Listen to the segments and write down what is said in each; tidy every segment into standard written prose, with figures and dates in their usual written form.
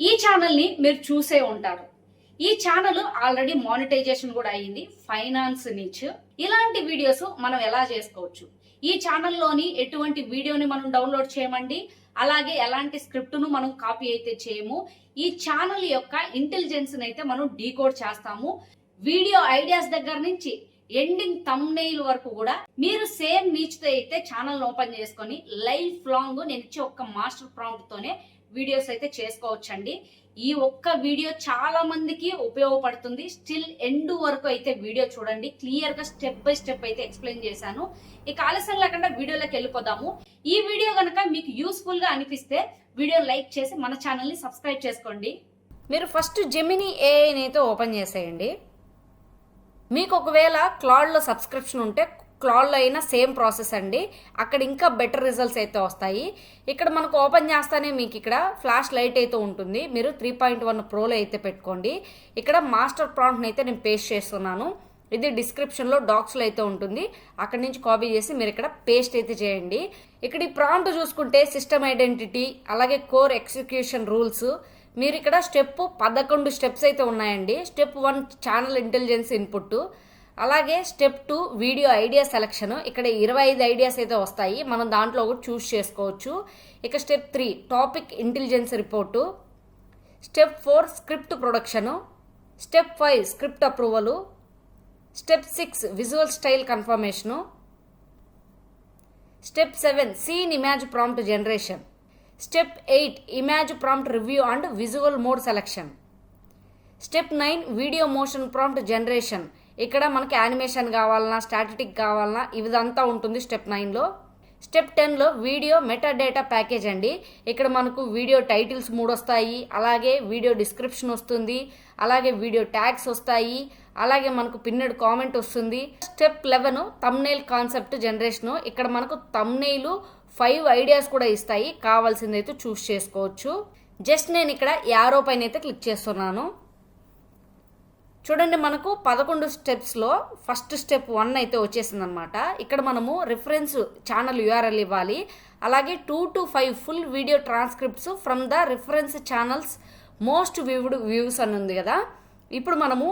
ఈ ఛానల్ ని మీరు చూసే ఉంటారు. ఈ ఛానల్ ఆల్రెడీ మానిటైజేషన్ కూడా అయ్యింది, ఫైనాన్స్ నుంచి. ఇలాంటి వీడియోస్ మనం ఎలా చేసుకోవచ్చు? ఈ ఛానల్లోని ఎటువంటి వీడియోని మనం డౌన్లోడ్ చేయమండి, అలాగే ఎలాంటి స్క్రిప్ట్ను మనం కాపీ అయితే చేయము. ఈ ఛానల్ యొక్క ఇంటెలిజెన్స్ అయితే మనం డీకోడ్ చేస్తాము. వీడియో ఐడియాస్ దగ్గర నుంచి ఎండింగ్ థంబ్నెయిల్ వరకు కూడా మీరు సేమ్ నీచ్తో అయితే ఛానల్ ఓపెన్ చేసుకొని లైఫ్ లాంగ్ నేను ఇచ్చే ఒక్క మాస్టర్ ప్రాంప్ట్ తోనే వీడియోస్ అయితే చేసుకోవచ్చండి. ఈ ఒక్క వీడియో చాలా మందికి ఉపయోగపడుతుంది. స్టిల్ ఎండ్ వరకు అయితే వీడియో చూడండి, క్లియర్ గా స్టెప్ బై స్టెప్ అయితే ఎక్స్ప్లెయిన్ చేశాను. ఇక ఆలస్యం లేకుండా వీడియోలోకి వెళ్ళిపోదాము. ఈ వీడియో కనుక మీకు యూస్ఫుల్ గా అనిపిస్తే వీడియో లైక్ చేసి మన ఛానల్ ని సబ్స్క్రైబ్ చేసుకోండి. మీరు ఫస్ట్ జెమినీ ఏఐని అయితే ఓపెన్ చేసేయండి. మీకు ఒకవేళ క్లాడ్లో సబ్స్క్రిప్షన్ ఉంటే క్లాడ్లో అయినా సేమ్ ప్రాసెస్ అండి, అక్కడ ఇంకా బెటర్ రిజల్ట్స్ అయితే వస్తాయి. ఇక్కడ మనకు ఓపెన్ చేస్తానే మీకు ఇక్కడ ఫ్లాష్ లైట్ అయితే ఉంటుంది. మీరు 3.1 ప్రోలో అయితే పెట్టుకోండి. ఇక్కడ మాస్టర్ ప్రాంప్ట్ని అయితే నేను పేస్ట్ చేస్తున్నాను. ఇది డిస్క్రిప్షన్లో డాక్స్లో అయితే ఉంటుంది, అక్కడి నుంచి కాపీ చేసి మీరు ఇక్కడ పేస్ట్ అయితే చేయండి. ఇక్కడ ఈ ప్రాంప్ట్ చూసుకుంటే సిస్టమ్ ఐడెంటిటీ, అలాగే కోర్ ఎగ్జిక్యూషన్ రూల్స్, మీరు ఇక్కడ స్టెప్ 11 స్టెప్స్ అయితే ఉన్నాయండి. స్టెప్ 1 ఛానల్ ఇంటెలిజెన్స్ ఇన్పుట్, అలాగే స్టెప్ 2 వీడియో ఐడియా సెలెక్షన్. ఇక్కడ 25 ఐడియాస్ అయితే వస్తాయి, మనం దాంట్లో ఒకటి చూస్ చేసుకోవచ్చు. ఇక step 3 topic intelligence report, step 4 script production, step 5 script approval, step 6 visual style confirmation, step 7 scene image prompt generation, step 8 image prompt review and visual mode selection, step 9 video motion prompt generation. ఇక్కడ మనకి animation కావాలన్నా static కావాలన్నా ఇదంతా ఉంటుంది step 9లో. Step 10లో video metadata package అండి. ఇక్కడ మనకు వీడియో టైటిల్స్ 3 వస్తాయి, అలాగే వీడియో డిస్క్రిప్షన్ వస్తుంది, అలాగే వీడియో ట్యాగ్స్ వస్తాయి, అలాగే మనకు పిన్నెడ్ కామెంట్ వస్తుంది. Step 11 thumbnail concept generation. ఇక్కడ మనకు థంబ్నెయిల్ 5 ఐడియాస్ కూడా ఇస్తాయి, కావాల్సిందైతే చూస్ చేసుకోవచ్చు. జస్ట్ నేను ఇక్కడ యారో పైన అయితే క్లిక్ చేస్తున్నాను. చూడండి, మనకు 11 స్టెప్స్లో ఫస్ట్ స్టెప్ 1 అయితే వచ్చేసింది అనమాట. ఇక్కడ మనము రిఫరెన్స్ ఛానల్ యూఆర్ఎల్ ఇవ్వాలి, అలాగే 2 to 5 full video transcripts from the reference channels most viewed views అని ఉంది కదా. ఇప్పుడు మనము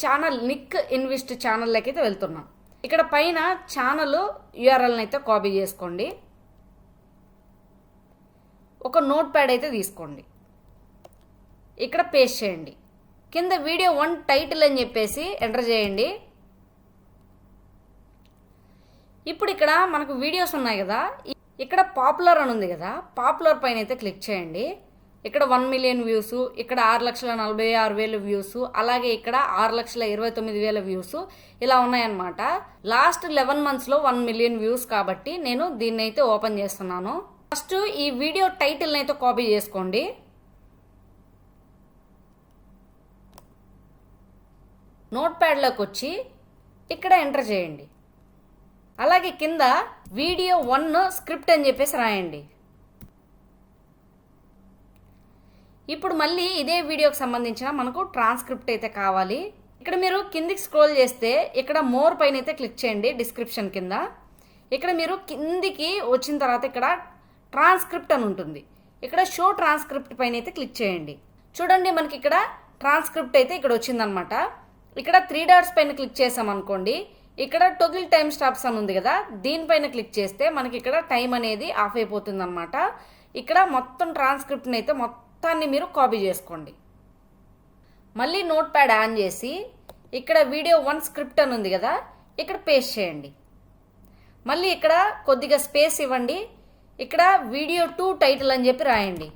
ఛానల్ నిక్ ఇన్వెస్ట్ ఛానల్లోకి అయితే వెళ్తున్నాం. ఇక్కడ పైన ఛానల్ యూఆర్ఎల్ని అయితే కాపీ చేసుకోండి. ఒక నోట్ ప్యాడ్ అయితే తీసుకోండి, ఇక్కడ పేస్ట్ చేయండి. కింద వీడియో 1 టైటిల్ అని చెప్పేసి ఎంటర్ చేయండి. ఇప్పుడు ఇక్కడ మనకు వీడియోస్ ఉన్నాయి కదా, ఇక్కడ పాపులర్ అని ఉంది కదా, పాపులర్ పైన అయితే క్లిక్ చేయండి. ఇక్కడ 1 మిలియన్ వ్యూస్, ఇక్కడ 6,46,000 వ్యూస్, అలాగే ఇక్కడ 6,29,000 వ్యూస్ ఇలా ఉన్నాయన్నమాట. లాస్ట్ 11 monthsలో 1 మిలియన్ వ్యూస్ కాబట్టి నేను దీన్ని అయితే ఓపెన్ చేస్తున్నాను. ఫస్ట్ ఈ వీడియో టైటిల్ని అయితే కాపీ చేసుకోండి. నోట్ ప్యాడ్లోకి వచ్చి ఇక్కడ ఎంటర్ చేయండి. అలాగే కింద వీడియో 1 స్క్రిప్ట్ అని చెప్పేసి రాయండి. ఇప్పుడు మళ్ళీ ఇదే వీడియోకి సంబంధించిన మనకు ట్రాన్స్క్రిప్ట్ అయితే కావాలి. ఇక్కడ మీరు కిందికి స్క్రోల్ చేస్తే ఇక్కడ మోర్ పైన అయితే క్లిక్ చేయండి, డిస్క్రిప్షన్ కింద. ఇక్కడ మీరు కిందికి వచ్చిన తర్వాత ఇక్కడ ట్రాన్స్క్రిప్ట్ అని ఉంటుంది, ఇక్కడ షో ట్రాన్స్క్రిప్ట్ పైన అయితే క్లిక్ చేయండి. చూడండి, మనకి ఇక్కడ ట్రాన్స్క్రిప్ట్ అయితే ఇక్కడ వచ్చిందనమాట. ఇక్కడ 3 dots పైన క్లిక్ చేసాం అనుకోండి, ఇక్కడ టోగిల్ టైమ్ స్టాప్స్ అని ఉంది కదా, దీనిపైన క్లిక్ చేస్తే మనకి ఇక్కడ టైం అనేది ఆఫ్ అయిపోతుంది అనమాట. ఇక్కడ మొత్తం ట్రాన్స్క్రిప్ట్ని అయితే మొత్తాన్ని మీరు కాపీ చేసుకోండి. మళ్ళీ నోట్ ప్యాడ్ ఆన్ చేసి ఇక్కడ వీడియో 1 స్క్రిప్ట్ అని ఉంది కదా, ఇక్కడ పేస్ట్ చేయండి. మళ్ళీ ఇక్కడ కొద్దిగా స్పేస్ ఇవ్వండి, ఇక్కడ వీడియో 2 టైటిల్ అని చెప్పి రాయండి.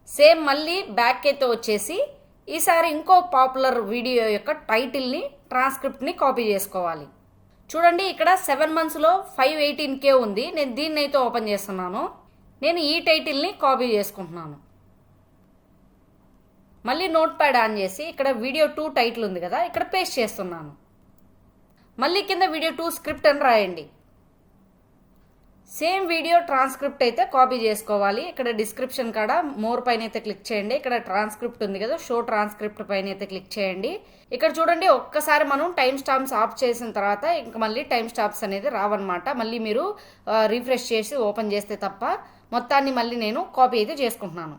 సేమ్ మళ్ళీ బ్యాక్ అయితే వచ్చేసి ఈసారి ఇంకో పాపులర్ వీడియో యొక్క టైటిల్ని ట్రాన్స్క్రిప్ట్ని కాపీ చేసుకోవాలి. చూడండి, ఇక్కడ 7 monthsలో 518K ఉంది. నేను దీన్ని అయితే ఓపెన్ చేస్తున్నాను. నేను ఈ టైటిల్ని కాపీ చేసుకుంటున్నాను. మళ్ళీ నోట్ ప్యాడ్ ఆన్ చేసి ఇక్కడ వీడియో 2 టైటిల్ ఉంది కదా, ఇక్కడ పేస్ట్ చేస్తున్నాను. మళ్ళీ కింద వీడియో 2 స్క్రిప్ట్ అని రాయండి. సేమ్ వీడియో ట్రాన్స్క్రిప్ట్ అయితే కాపీ చేసుకోవాలి. ఇక్కడ డిస్క్రిప్షన్ కాడ మోర్ పైన అయితే క్లిక్ చేయండి. ఇక్కడ ట్రాన్స్క్రిప్ట్ ఉంది కదా, షో ట్రాన్స్క్రిప్ట్ పైన అయితే క్లిక్ చేయండి. ఇక్కడ చూడండి, ఒక్కసారి మనం టైం స్టాంప్స్ ఆఫ్ చేసిన తర్వాత ఇంకా మళ్ళీ టైం స్టాంప్స్ అనేది రావన్నమాట. మళ్ళీ మీరు రీఫ్రెష్ చేసి ఓపెన్ చేస్తే తప్ప మొత్తాన్ని మళ్ళీ నేను కాపీ అయితే చేసుకుంటున్నాను.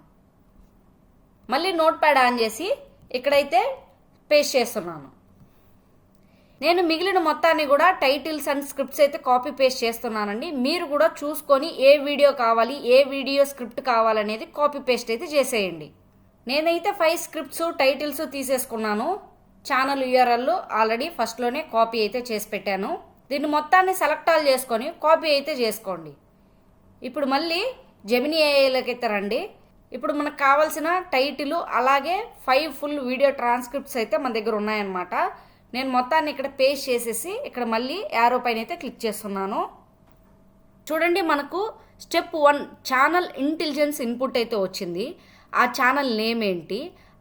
మళ్ళీ నోట్ ప్యాడ్ ఆన్ చేసి ఇక్కడైతే పేస్ట్ చేస్తున్నాను. నేను మిగిలిన మొత్తాన్ని కూడా టైటిల్స్ అండ్ స్క్రిప్ట్స్ అయితే కాపీ పేస్ట్ చేస్తున్నానండి. మీరు కూడా చూసుకొని ఏ వీడియో కావాలి, ఏ వీడియో స్క్రిప్ట్ కావాలనేది కాపీ పేస్ట్ అయితే చేసేయండి. నేనైతే 5 స్క్రిప్ట్స్ టైటిల్స్ తీసేసుకున్నాను. ఛానల్ యూఆర్ఎల్ ఆల్రెడీ ఫస్ట్లోనే కాపీ అయితే చేసి పెట్టాను. దీన్ని మొత్తాన్ని సెలెక్ట్ ఆల్ చేసుకొని కాపీ అయితే చేసుకోండి. ఇప్పుడు మళ్ళీ జెమినీ ఏఐలోకి అయితే రండి. ఇప్పుడు మనకు కావాల్సిన టైటిల్ అలాగే 5 ఫుల్ వీడియో ట్రాన్స్క్రిప్ట్స్ అయితే మన దగ్గర ఉన్నాయన్నమాట. నేను మొత్తాన్ని ఇక్కడ పేస్ట్ చేసేసి ఇక్కడ మళ్ళీ యారో పైన అయితే క్లిక్ చేస్తున్నాను. చూడండి, మనకు స్టెప్ 1 ఛానల్ ఇంటెలిజెన్స్ ఇన్పుట్ అయితే వచ్చింది. ఆ ఛానల్ నేమ్ ఏంటి,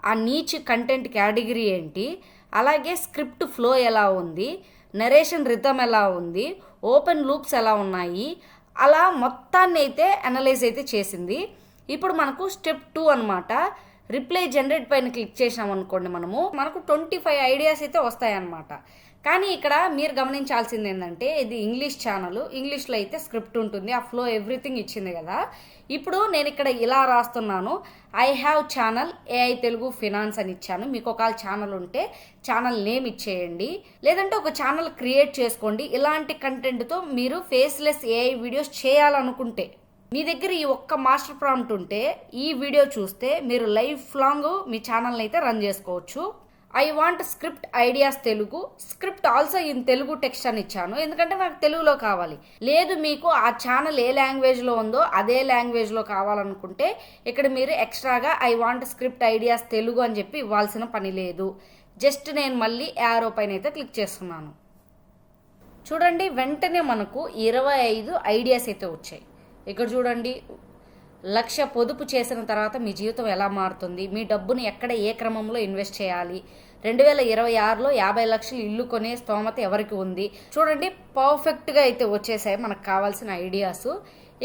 ఆ నీచ్ కంటెంట్ కేటగిరీ ఏంటి, అలాగే స్క్రిప్ట్ ఫ్లో ఎలా ఉంది, నరేషన్ రిథమ్ ఎలా ఉంది, ఓపెన్ లూప్స్ ఎలా ఉన్నాయి, అలా మొత్తాన్ని అయితే అనలైజ్ అయితే చేసింది. ఇప్పుడు మనకు స్టెప్ 2 అనమాట. రిప్లై జనరేట్ పైన క్లిక్ చేసాం అనుకోండి, మనకు 25 ఐడియాస్ అయితే వస్తాయన్నమాట. కానీ ఇక్కడ మీరు గమనించాల్సింది ఏంటంటే ఇది ఇంగ్లీష్ ఛానల్, ఇంగ్లీష్లో అయితే స్క్రిప్ట్ ఉంటుంది, ఆ ఫ్లో ఎవ్రీథింగ్ ఇచ్చింది కదా. ఇప్పుడు నేను ఇక్కడ ఇలా రాస్తున్నాను, I have channel AI Telugu finance అని ఇచ్చాను. మీకు ఒక ఛానల్ ఉంటే ఛానల్ నేమ్ ఇచ్చేయండి, లేదంటే ఒక ఛానల్ క్రియేట్ చేసుకోండి. ఇలాంటి కంటెంట్తో మీరు ఫేస్లెస్ ఏఐ వీడియోస్ చేయాలనుకుంటే మీ దగ్గర ఈ ఒక్క మాస్టర్ ప్రాంప్ట్ ఉంటే ఈ వీడియో చూస్తే మీరు లైఫ్ లాంగ్ మీ ఛానల్ని అయితే రన్ చేసుకోవచ్చు. I want script ideas Telugu, script also in Telugu text అని ఇచ్చాను, ఎందుకంటే నాకు తెలుగులో కావాలి. లేదు మీకు ఆ ఛానల్ ఏ లాంగ్వేజ్లో ఉందో అదే లాంగ్వేజ్లో కావాలనుకుంటే ఇక్కడ మీరు ఎక్స్ట్రాగా I want script ideas Telugu అని చెప్పి ఇవ్వాల్సిన పని లేదు. జస్ట్ నేను మళ్ళీ యారో పైన అయితే క్లిక్ చేస్తున్నాను. చూడండి, వెంటనే మనకు 25 ఐడియాస్ అయితే వచ్చాయి. ఇక్కడ చూడండి, 1,00,000 పొదుపు చేసిన తర్వాత మీ జీవితం ఎలా మారుతుంది, మీ డబ్బుని ఎక్కడ ఏ క్రమంలో ఇన్వెస్ట్ చేయాలి, 2026లో 50 లక్షలు ఇల్లు కొనే స్తోమత ఎవరికి ఉంది. చూడండి, పర్ఫెక్ట్గా అయితే వచ్చేసాయి మనకు కావాల్సిన ఐడియాస్.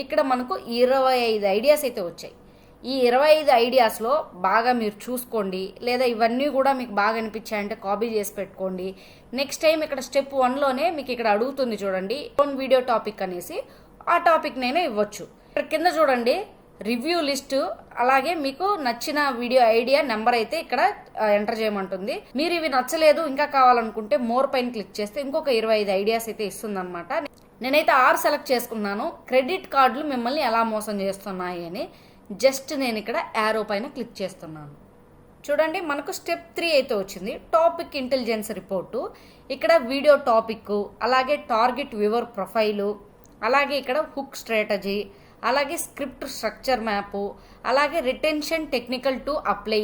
ఇక్కడ మనకు 25 ఐడియాస్ అయితే వచ్చాయి. ఈ 25 ఐడియాస్లో బాగా మీరు చూసుకోండి, లేదా ఇవన్నీ కూడా మీకు బాగా అనిపించాయంటే కాపీ చేసి పెట్టుకోండి. నెక్స్ట్ టైం ఇక్కడ స్టెప్ 1లోనే మీకు ఇక్కడ అడుగుతుంది చూడండి, ఓన్ వీడియో టాపిక్ అనేసి, ఆ టాపిక్ నేను ఇవ్వచ్చు. ఇక్కడ కింద చూడండి రివ్యూ లిస్ట్, అలాగే మీకు నచ్చిన వీడియో ఐడియా నెంబర్ అయితే ఇక్కడ ఎంటర్ చేయమంటుంది. మీరు ఇవి నచ్చలేదు ఇంకా కావాలనుకుంటే మోర్ పైన క్లిక్ చేస్తే ఇంకొక 25 ఐడియాస్ అయితే ఇస్తుంది అనమాట. నేనైతే 6 సెలెక్ట్ చేసుకున్నాను. క్రెడిట్ కార్డులు మిమ్మల్ని ఎలా మోసం చేస్తున్నాయి అని. జస్ట్ నేను ఇక్కడ యారో పైన క్లిక్ చేస్తున్నాను. చూడండి, మనకు స్టెప్ 3 అయితే వచ్చింది, టాపిక్ ఇంటెలిజెన్స్ రిపోర్టు. ఇక్కడ వీడియో టాపిక్, అలాగే టార్గెట్ వ్యూవర్ ప్రొఫైలు, అలాగే ఇక్కడ హుక్ స్ట్రాటజీ, అలాగే స్క్రిప్ట్ స్ట్రక్చర్ మ్యాపు, అలాగే retention technical to apply.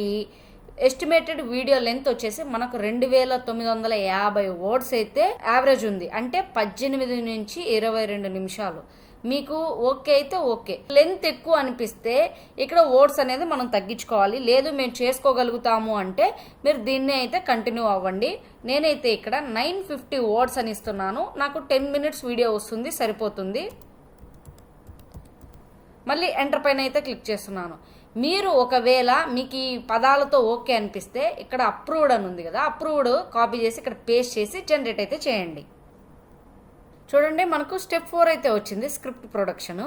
Estimated video length వచ్చేసి మనకు 2950 వర్డ్స్ అయితే యావరేజ్ ఉంది, అంటే 18 నుంచి 22 నిమిషాలు. మీకు ఓకే అయితే ఓకే. లెంత్ ఎక్కువ అనిపిస్తే ఇక్కడ వర్డ్స్ అనేది మనం తగ్గించుకోవాలి. లేదు మేము చేసుకోగలుగుతాము అంటే మీరు దీన్ని అయితే కంటిన్యూ అవ్వండి. నేనైతే ఇక్కడ 950 వర్డ్స్ అని ఇస్తున్నాను. నాకు 10 మినిట్స్ వీడియో వస్తుంది, సరిపోతుంది. మళ్ళీ ఎంటర్ పైన అయితే క్లిక్ చేస్తున్నాను. మీరు ఒకవేళ మీకు ఈ పదాలతో ఓకే అనిపిస్తే ఇక్కడ అప్రూవ్డ్ అని ఉంది కదా, అప్రూవ్డ్ కాపీ చేసి ఇక్కడ పేస్ట్ చేసి జనరేట్ అయితే చేయండి. చూడండి, మనకు స్టెప్ 4 అయితే వచ్చింది, స్క్రిప్ట్ ప్రొడక్షన్.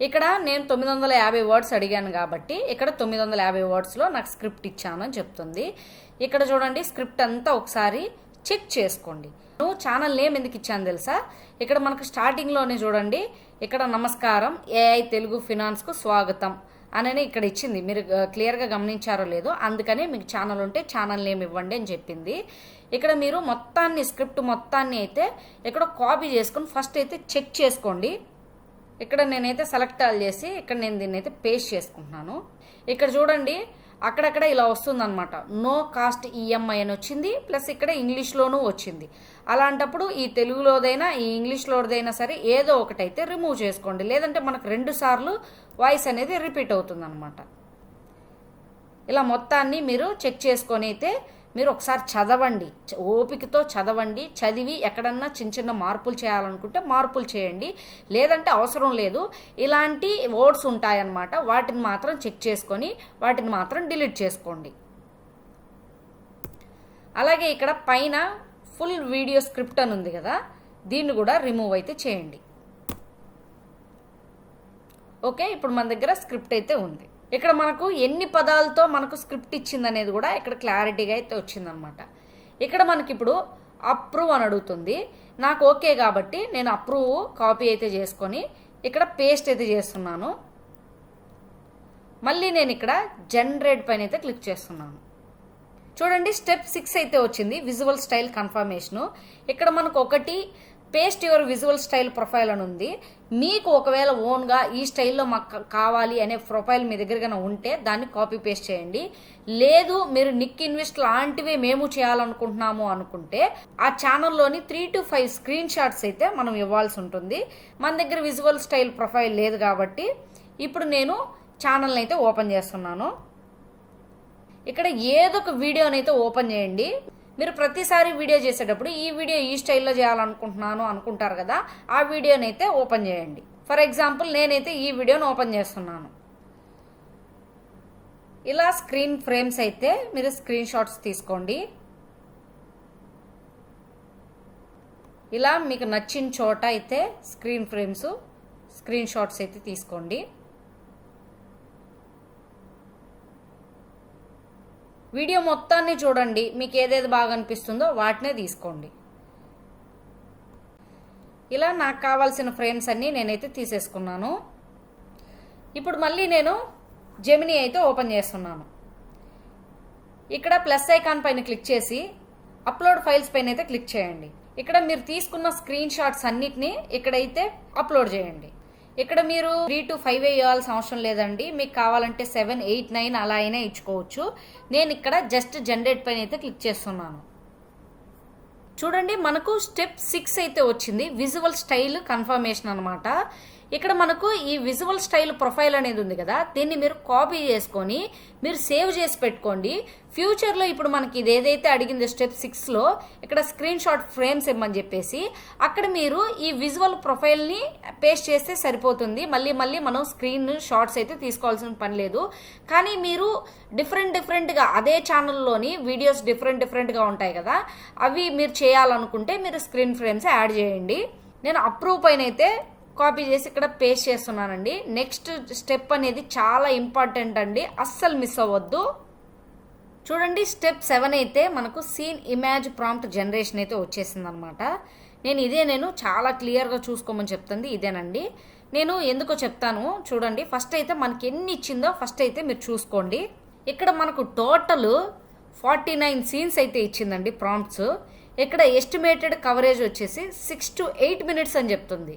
ఇక్కడ నేను 950 వర్డ్స్ అడిగాను కాబట్టి ఇక్కడ 950 వర్డ్స్లో నాకు స్క్రిప్ట్ ఇచ్చాను అని చెప్తుంది. ఇక్కడ చూడండి, స్క్రిప్ట్ అంతా ఒకసారి చెక్ చేసుకోండి. ఛానల్ నేమ్ ఎందుకు ఇచ్చాను తెలుసా? ఇక్కడ మనకు స్టార్టింగ్లోనే చూడండి, ఇక్కడ నమస్కారం ఏఐ తెలుగు ఫినాన్స్కు స్వాగతం అని ఇక్కడ ఇచ్చింది. మీరు క్లియర్గా గమనించారో లేదో, అందుకనే మీకు ఛానల్ ఉంటే ఛానల్ నేమ్ ఇవ్వండి అని చెప్పింది. ఇక్కడ మీరు మొత్తాన్ని స్క్రిప్ట్ మొత్తాన్ని అయితే ఇక్కడ కాపీ చేసుకొని ఫస్ట్ అయితే చెక్ చేసుకోండి. ఇక్కడ నేనైతే సెలెక్ట్ ఆల్ చేసి ఇక్కడ నేను దీన్ని అయితే పేస్ట్ చేసుకుంటున్నాను. ఇక్కడ చూడండి, అక్కడక్కడ ఇలా వస్తుందన్నమాట, నో కాస్ట్ ఈఎంఐ అని వచ్చింది, ప్లస్ ఇక్కడ ఇంగ్లీష్లోనూ వచ్చింది. అలాంటప్పుడు ఈ తెలుగులోదైనా ఈ ఇంగ్లీష్లోదైనా సరే ఏదో ఒకటైతే రిమూవ్ చేసుకోండి, లేదంటే మనకు 2 సార్లు వాయిస్ అనేది రిపీట్ అవుతుంది అనమాట. ఇలా మొత్తాన్ని మీరు చెక్ చేసుకొని అయితే మీరు ఒకసారి చదవండి, ఓపికతో చదవండి. చదివి ఎక్కడన్నా చిన్న చిన్న మార్పులు చేయాలనుకుంటే మార్పులు చేయండి, లేదంటే అవసరం లేదు. ఇలాంటి వర్డ్స్ ఉంటాయన్నమాట, వాటిని మాత్రం చెక్ చేసుకొని వాటిని మాత్రం డిలీట్ చేసుకోండి. అలాగే ఇక్కడ పైన ఫుల్ వీడియో స్క్రిప్ట్ అని ఉంది కదా, దీన్ని కూడా రిమూవ్ అయితే చేయండి. ఓకే, ఇప్పుడు మన దగ్గర స్క్రిప్ట్ అయితే ఉంది. ఇక్కడ మనకు ఎన్ని పదాలతో మనకు స్క్రిప్ట్ ఇచ్చింది అనేది కూడా ఇక్కడ క్లారిటీగా అయితే వచ్చిందనమాట. ఇక్కడ మనకి ఇప్పుడు అప్రూవ్ అని అడుగుతుంది. నాకు ఓకే కాబట్టి నేను అప్రూవ్ కాపీ అయితే చేసుకొని ఇక్కడ పేస్ట్ అయితే చేస్తున్నాను. మళ్ళీ నేను ఇక్కడ జనరేట్ పైన అయితే క్లిక్ చేస్తున్నాను. చూడండి స్టెప్ 6 అయితే వచ్చింది, విజువల్ స్టైల్ కన్ఫర్మేషను. ఇక్కడ మనకు ఒకటి paste your visual style profile అని ఉంది. మీకు ఒకవేళ ఓన్గా ఈ స్టైల్లో మాకు కావాలి అనే ప్రొఫైల్ మీ దగ్గరగా ఉంటే దాన్ని కాపీ పేస్ట్ చేయండి. లేదు మీరు నిక్ ఇన్వెస్ట్ లాంటివి మేము చేయాలనుకుంటున్నాము అనుకుంటే ఆ ఛానల్లోని 3 to 5 స్క్రీన్ షాట్స్ అయితే మనం ఇవ్వాల్సి ఉంటుంది. మన దగ్గర విజువల్ స్టైల్ ప్రొఫైల్ లేదు కాబట్టి ఇప్పుడు నేను ఛానల్ని అయితే ఓపెన్ చేస్తున్నాను. ఇక్కడ ఏదో ఒక వీడియోనైతే ఓపెన్ చేయండి. మీరు ప్రతిసారి వీడియో చేసేటప్పుడు ఈ వీడియో ఈ స్టైల్లో చేయాలనుకుంటున్నాను అనుకుంటారు కదా, ఆ వీడియోనైతే ఓపెన్ చేయండి. ఫర్ ఎగ్జాంపుల్ నేనైతే ఈ వీడియోని ఓపెన్ చేస్తున్నాను. ఇలా స్క్రీన్ ఫ్రేమ్స్ అయితే మీరు స్క్రీన్ షాట్స్ తీసుకోండి. ఇలా మీకు నచ్చిన చోట అయితే స్క్రీన్ ఫ్రేమ్స్ స్క్రీన్ షాట్స్ అయితే తీసుకోండి. వీడియో మొత్తాన్ని చూడండి, మీకు ఏదేది బాగా అనిపిస్తుందో వాటినే తీసుకోండి. ఇలా నాకు కావాల్సిన ఫ్రేమ్స్ అన్నీ నేనైతే తీసేసుకున్నాను. ఇప్పుడు మళ్ళీ నేను జెమినీ అయితే ఓపెన్ చేస్తున్నాను. ఇక్కడ ప్లస్ ఐకాన్ పైన క్లిక్ చేసి అప్లోడ్ ఫైల్స్ పైన అయితే క్లిక్ చేయండి. ఇక్కడ మీరు తీసుకున్న స్క్రీన్ షాట్స్ అన్నిటిని ఇక్కడైతే అప్లోడ్ చేయండి. ఇక్కడ మీరు 3 to 5 ఇవ్వాల్సిన అవసరం లేదండి, మీకు కావాలంటే 7, 8, 9 అలా అయినా ఇచ్చుకోవచ్చు. నేను ఇక్కడ జస్ట్ జనరేట్ పైన అయితే క్లిక్ చేస్తున్నాను. చూడండి మనకు స్టెప్ 6 అయితే వచ్చింది, విజువల్ స్టైల్ కన్ఫర్మేషన్ అనమాట. ఇక్కడ మనకు ఈ విజువల్ స్టైల్ ప్రొఫైల్ అనేది ఉంది కదా, దీన్ని మీరు కాపీ చేసుకొని మీరు సేవ్ చేసి పెట్టుకోండి. ఫ్యూచర్లో ఇప్పుడు మనకి ఇది ఏదైతే అడిగిందో స్టెప్ 6లో ఇక్కడ స్క్రీన్ షాట్ ఫ్రేమ్స్ ఇవ్వమని చెప్పేసి అక్కడ మీరు ఈ విజువల్ ప్రొఫైల్ని పేస్ట్ చేస్తే సరిపోతుంది. మళ్ళీ మనం స్క్రీన్ షాట్స్ అయితే తీసుకోవాల్సిన పని లేదు. కానీ మీరు డిఫరెంట్గా అదే ఛానల్లోని వీడియోస్ డిఫరెంట్గా ఉంటాయి కదా, అవి మీరు చేయాలనుకుంటే మీరు స్క్రీన్ ఫ్రేమ్స్ యాడ్ చేయండి. నేను అప్రూవ్ పైన అయితే కాపీ చేసి ఇక్కడ పేస్ట్ చేస్తున్నానండి. నెక్స్ట్ స్టెప్ అనేది చాలా ఇంపార్టెంట్ అండి, అస్సలు మిస్ అవ్వద్దు. చూడండి స్టెప్ 7 అయితే మనకు సీన్ ఇమేజ్ ప్రాంప్ట్ జనరేషన్ అయితే వచ్చేసింది అనమాట. నేను చాలా క్లియర్గా చూసుకోమని చెప్తుంది ఇదేనండి. నేను ఎందుకో చెప్తాను చూడండి. ఫస్ట్ అయితే మనకి ఎన్ని ఇచ్చిందో ఫస్ట్ అయితే మీరు చూసుకోండి. ఇక్కడ మనకు టోటల్ 49 సీన్స్ అయితే ఇచ్చిందండి ప్రాంప్ట్స్. ఇక్కడ ఎస్టిమేటెడ్ కవరేజ్ వచ్చేసి 6 to 8 minutes అని చెప్తుంది.